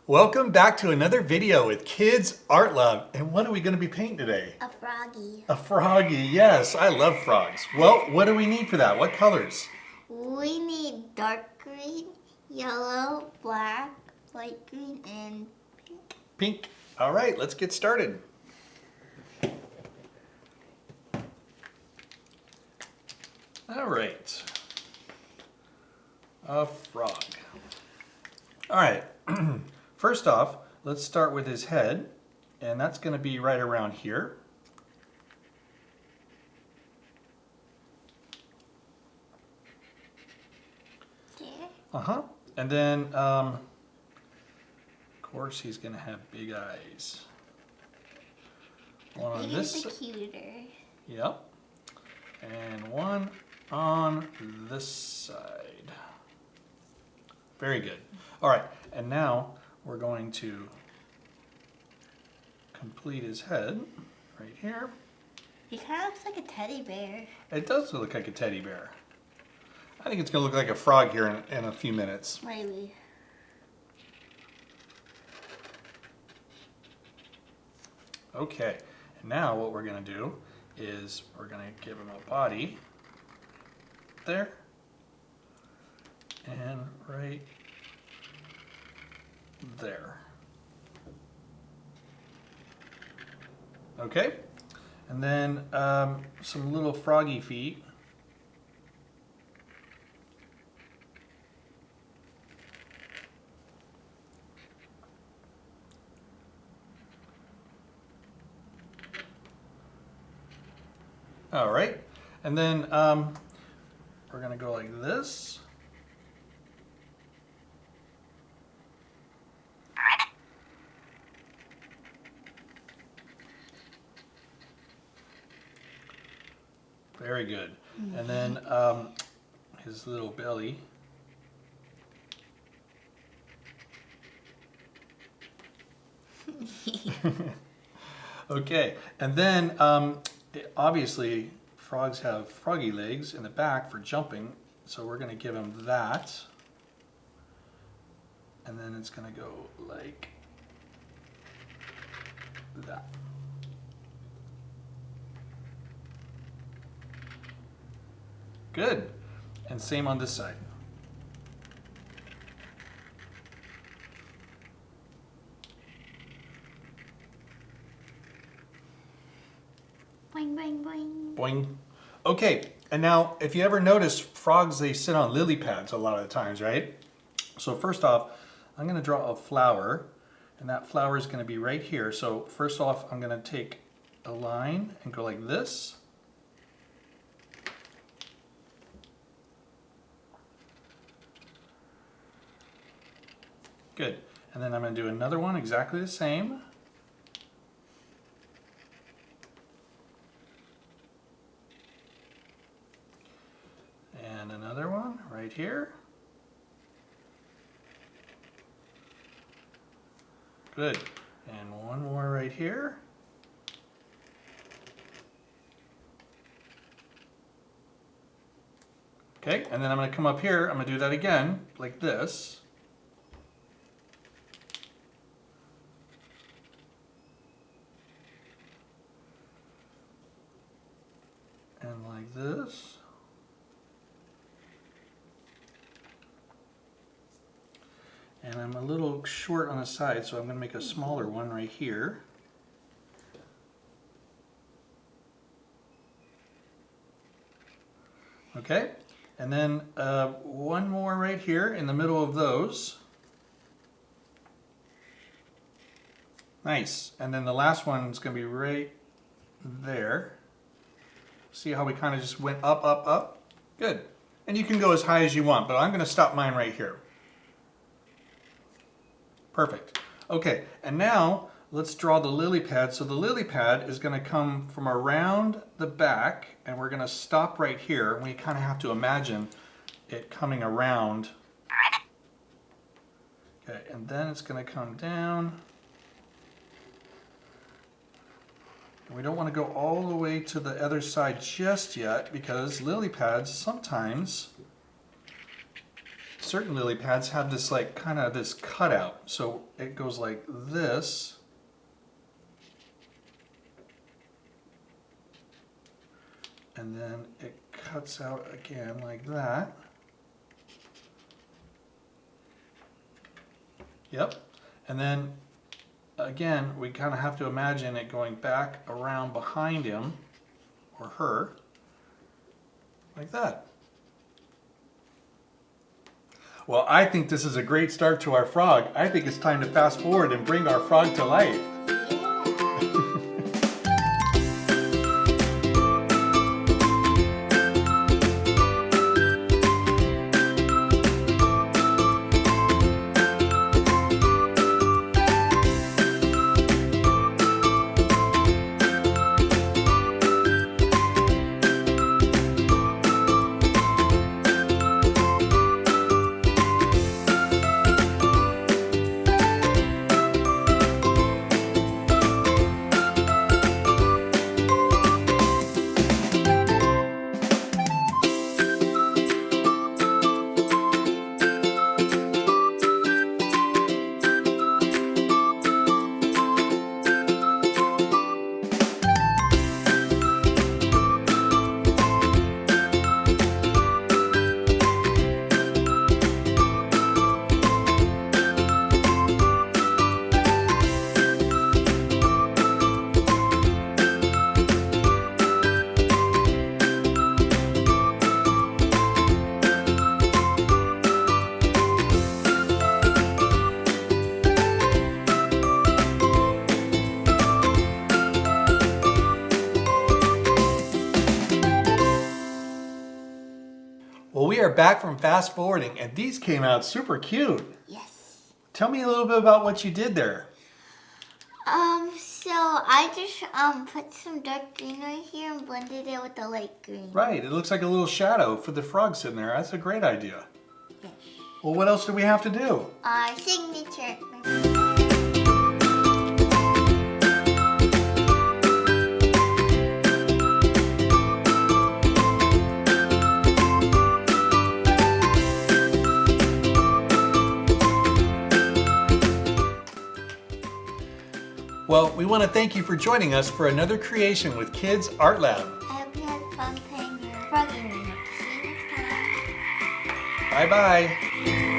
Welcome back to another video with Kids Art Love. And what are we going to be painting today? A froggy. A froggy, yes. I love frogs. Well, what do we need for that? What colors? We need dark green, yellow, black, light green, and pink. Pink. All right, let's get started. All right. A frog. All right. First off, let's start with his head, and that's going to be right around here. There. And then, of course, he's going to have big eyes. One on this He's the cuter. Yep. And one on this side. Very good. All right, and now we're going to complete his head right here. He kind of looks like a teddy bear. It does look like a teddy bear. I think it's going to look like a frog here in a few minutes. Maybe. Okay, and now what we're going to do is we're going to give him a body there and right there. Okay, and then some little froggy feet. All right, and then we're going to go like this. Very good. And then his little belly. Okay, and then obviously frogs have froggy legs in the back for jumping, so we're going to give him that. And then it's going to go like that. Good. And same on this side. Boing, boing, boing. Boing. Okay, and now if you ever notice, frogs, they sit on lily pads a lot of the times, right? So first off, I'm going to draw a flower, and that flower is going to be right here. So first off, I'm going to take a line and go like this. Good. And then I'm going to do another one exactly the same. And another one right here. Good. And one more right here. Okay, and then I'm going to come up here, I'm going to do that again, like this. And like this. And I'm a little short on the side, so I'm going to make a smaller one right here. Okay, and then one more right here in the middle of those. Nice, and then the last one is going to be right there. See how we kind of just went up, up, up? Good. And you can go as high as you want, but I'm going to stop mine right here. Perfect. Okay, and now let's draw the lily pad. So the lily pad is going to come from around the back, and we're going to stop right here. We kind of have to imagine it coming around. Okay, and then it's going to come down. And we don't want to go all the way to the other side just yet, because lily pads sometimes certain lily pads have this like kind of this cutout. So it goes like this. And then it cuts out again like that. Yep. And then again, we kind of have to imagine it going back around behind him or her like that. Well, I think this is a great start to our frog. I think it's time to fast forward and bring our frog to life. Well, we are back from fast forwarding, and these came out super cute. Yes. Tell me a little bit about what you did there. So I just put some dark green right here and blended it with the light green. Right, it looks like a little shadow for the frog sitting there. That's a great idea. Yes. Well, what else do we have to do? Signature. Well, we want to thank you for joining us for another creation with Kids Art Lab. I hope you had fun playing your frog. See you next time. Bye-bye.